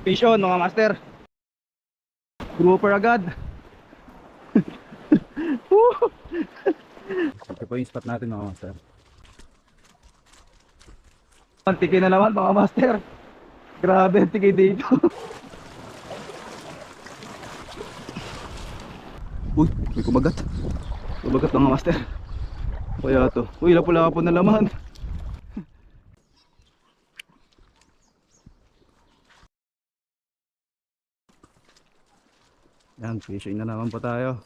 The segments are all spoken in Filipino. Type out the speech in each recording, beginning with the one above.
Vision mga master. Grouper agad. Woo! Ito po yung spot natin mga master. Tiki na naman mga master. Grabe ang tiki dito. Uy, may kumagat. Kumagat mga master. Kaya to. Uy, lapula-po na laman. Yan, fishing na naman po tayo.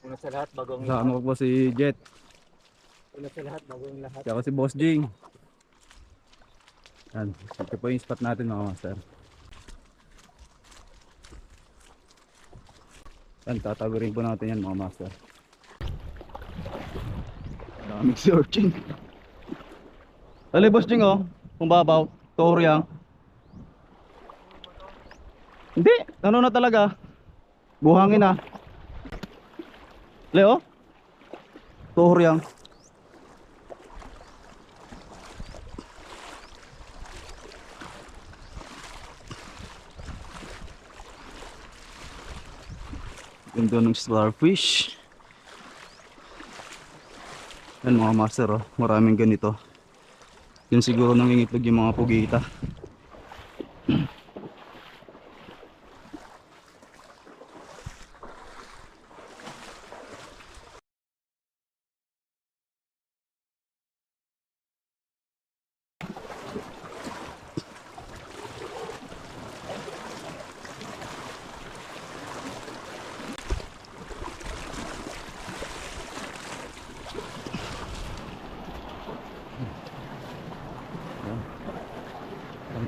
Una sa lahat, bagong Kasama ko po si Jet. Una sa lahat, bagong lahat. Kaya si Boss Jing. Yan, ito po yung spot natin mga master. Yan, tatagurin po natin yan mga master. Daming searching. Dali Boss Jing oh, kung babaw, Toriang. Hindi, ano na talaga. Buhangin na. Leo? Toriang. Ganda ng starfish. Yan mga master oh, maraming ganito. Yun siguro nangingitlog yung mga pugita.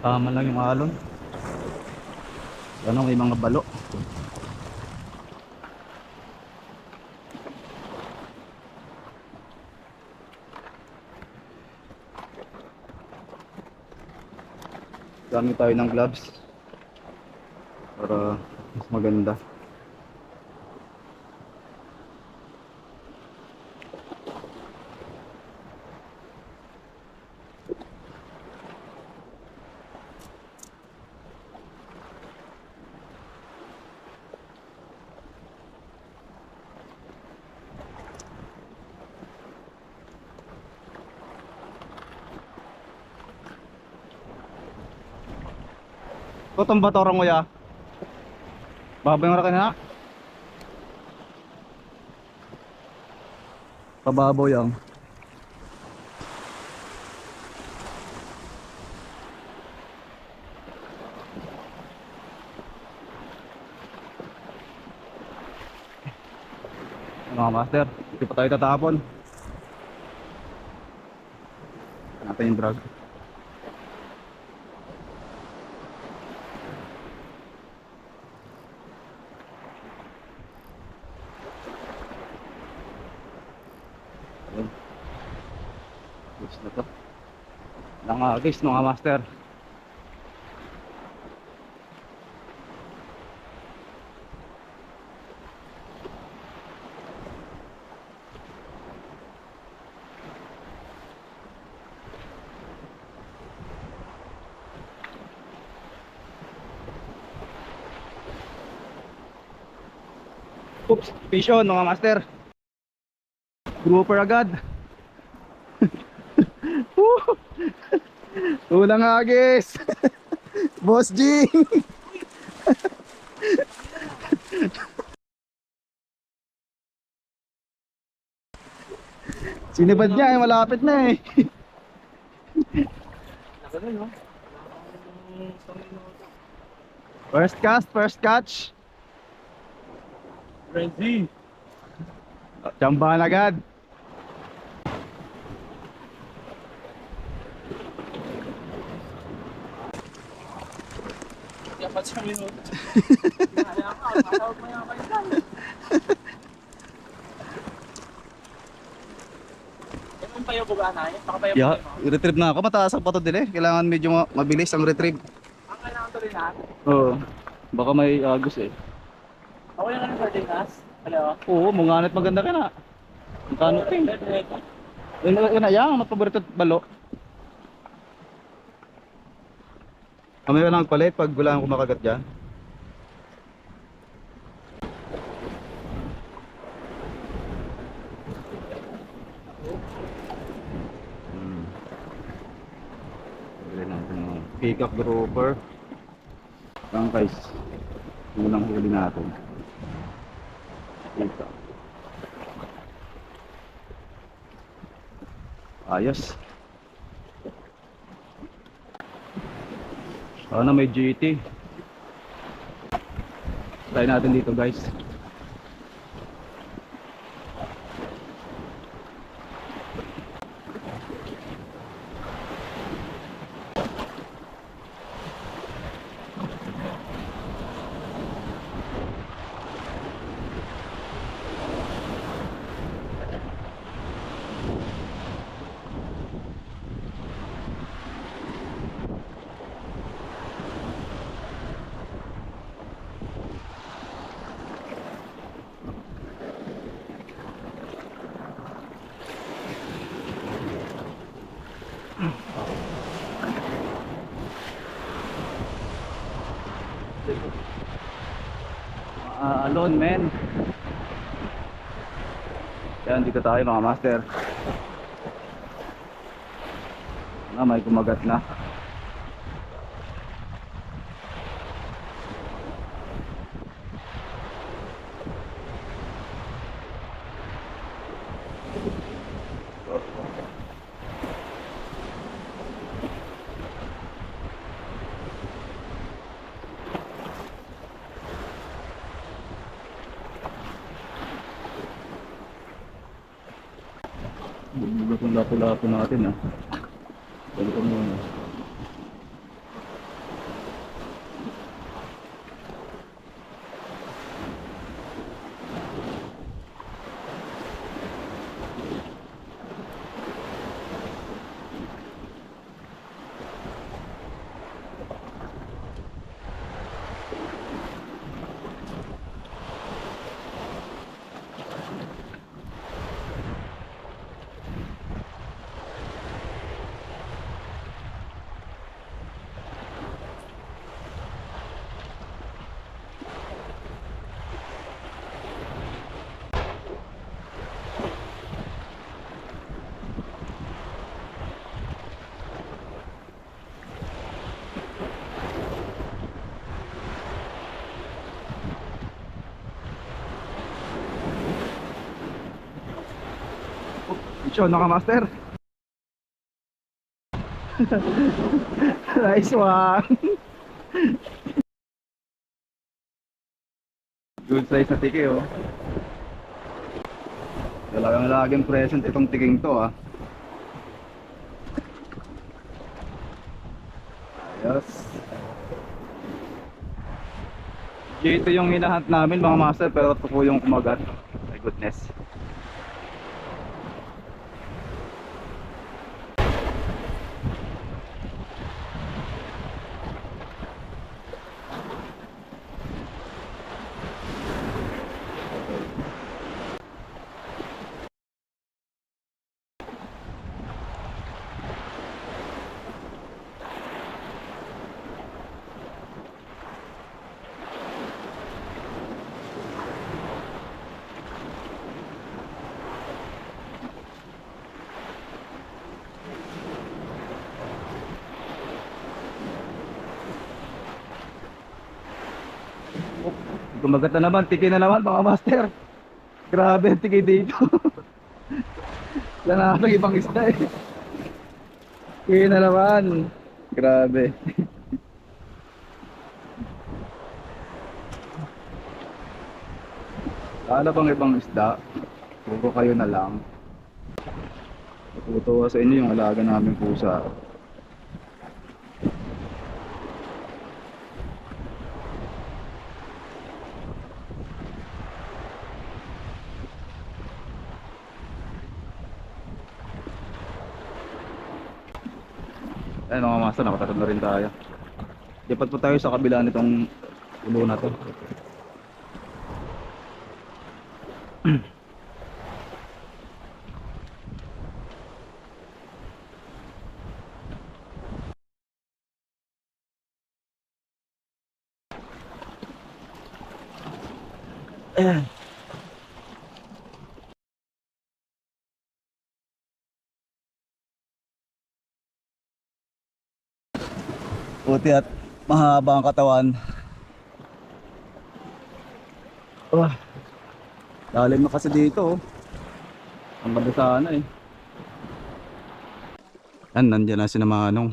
Tama lang yung alon. Ano, may mga balo. Gamit tayo ng gloves para mas maganda. Kutong ba torong mo ya? Babay mo na na. Pababaw yang. Mga master, hindi pa tayo tatapon. Natin yung drag. Gusto na to. Nangagis mga master. Oops, vision mga master. Grouper agad. Woo! Ulang agis. Boss G. Sinibad niya eh, malapit na eh. First cast, first catch. Ready. Chambahan agad. Dapat sa minuto. Kaya ka, matawag mo yung kayo. Yung payo buga na yun, baka payo Yeah, mo. retrieve na ako. Mataas ang pato din eh. Kailangan medyo mabilis ang retrieve. Ang kailangan to rin ha? Oo. Baka may agos eh. Ako yung anong sardinas? Hello? Oo, munganit maganda ka na. Ang kanot eh. Yun na yang, paborito balo. Mamaya lang palit pag wala akong kumakagat dyan. Hmm. Bili natin ng pick-up grouper. Ang guys, unang huli natin. Pick-up. Ayos. Sana may GT. Try natin dito guys. Alone men. Yan, dito tayo mga master. May kumagat na. Bulat yung lapo-lapo natin ah. Balik ko muna. Ito, naka-master. Nice one. Good size na tiki oh. Talagang laging present itong tiking to ah. Yes. Ito yung hinahunt namin mga master, pero ito po yung kumagat. My goodness. Kumagat na naman, tiki na naman mga master. Grabe ang tiki dito. Wala na ibang isda eh. Tiki na naman. Grabe. Wala bang ibang isda? Puro kayo na lang. Tutuwa sa inyo yung alaga namin pusa. Ayun mga master, nakatatag na rin tayo. Dapat po tayo sa kabila nitong ulo na to. Puti at mahaba ang katawan. Lalim na kasi dito, oh. Ang banda sana eh. Nandiyan na si na Manong.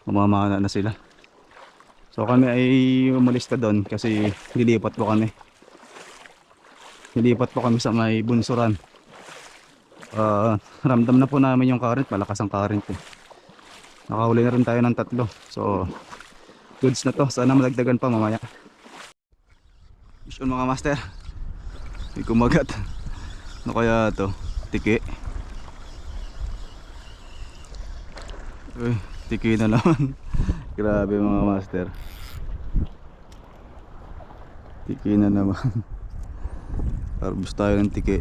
Mamamana na sila. So kami ay umalis na doon kasi lilipat po kami. Lilipat po kami sa may bunsuran. Ramdam na po namin yung current, malakas ang current eh. Nakahuli na rin tayo ng 3. So goods na to, sana madagdagan pa mamaya. Mission mga master. May kumagat. Ano kaya to? Tiki. Uy, tiki na naman. Grabe mga master. Tiki na naman. Harvest tayo ng tiki.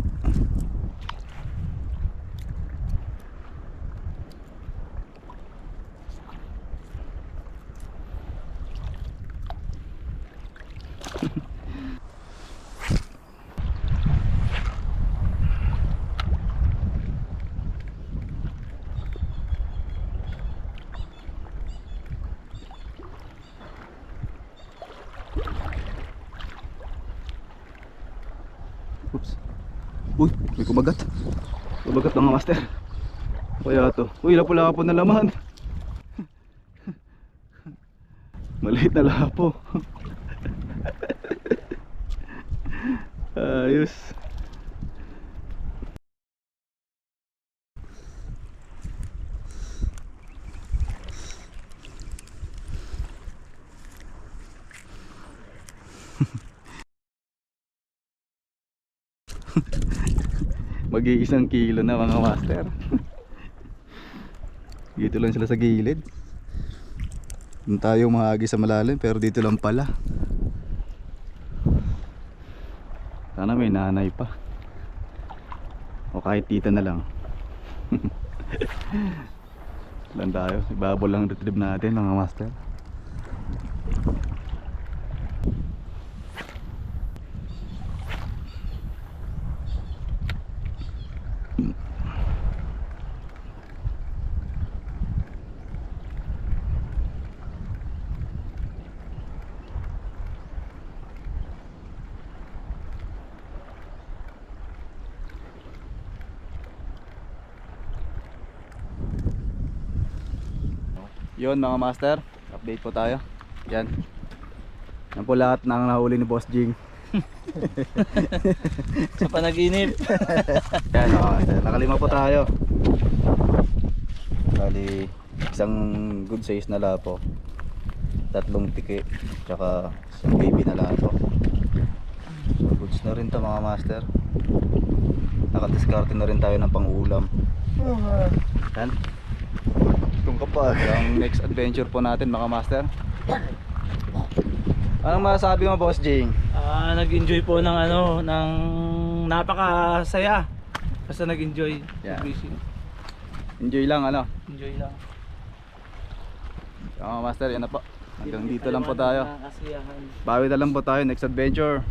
Oops. Uy, may kumagat. Kumagat mga master. Kaya to. Uy, lapo-lapo na laman. Maliit na lapo. Ayos. Mag-iisang kilo na mga master. Dito lang sila sa gilid. Doon tayo mahagi sa malalim pero dito lang pala. Sana may nanay pa. O kahit tita na lang. Lang tayo. Ibabol lang retrieve natin mga master. Yun mga master, update po tayo. Yan. Yan po lahat ng nahuli ni Boss Jing. Sa panaginip. Yan mga master, nakalima po tayo. Bali, isang good size na lapo, 3 tiki, tsaka isang baby na lapo. So goods na rin to mga master. Nakadiskarte na rin tayo ng pang-ulam. Yan. Itong kapag ang next adventure po natin mga master. Anong masasabi mo Boss Jing? Nag-enjoy po ng ng napakasaya. Basta nag-enjoy. Yeah. Fishing. Enjoy lang ano. Enjoy lang. Mga master, yan na po. Hanggang dito lang po tayo. Kasiyahan. Bawi na lang po tayo next adventure.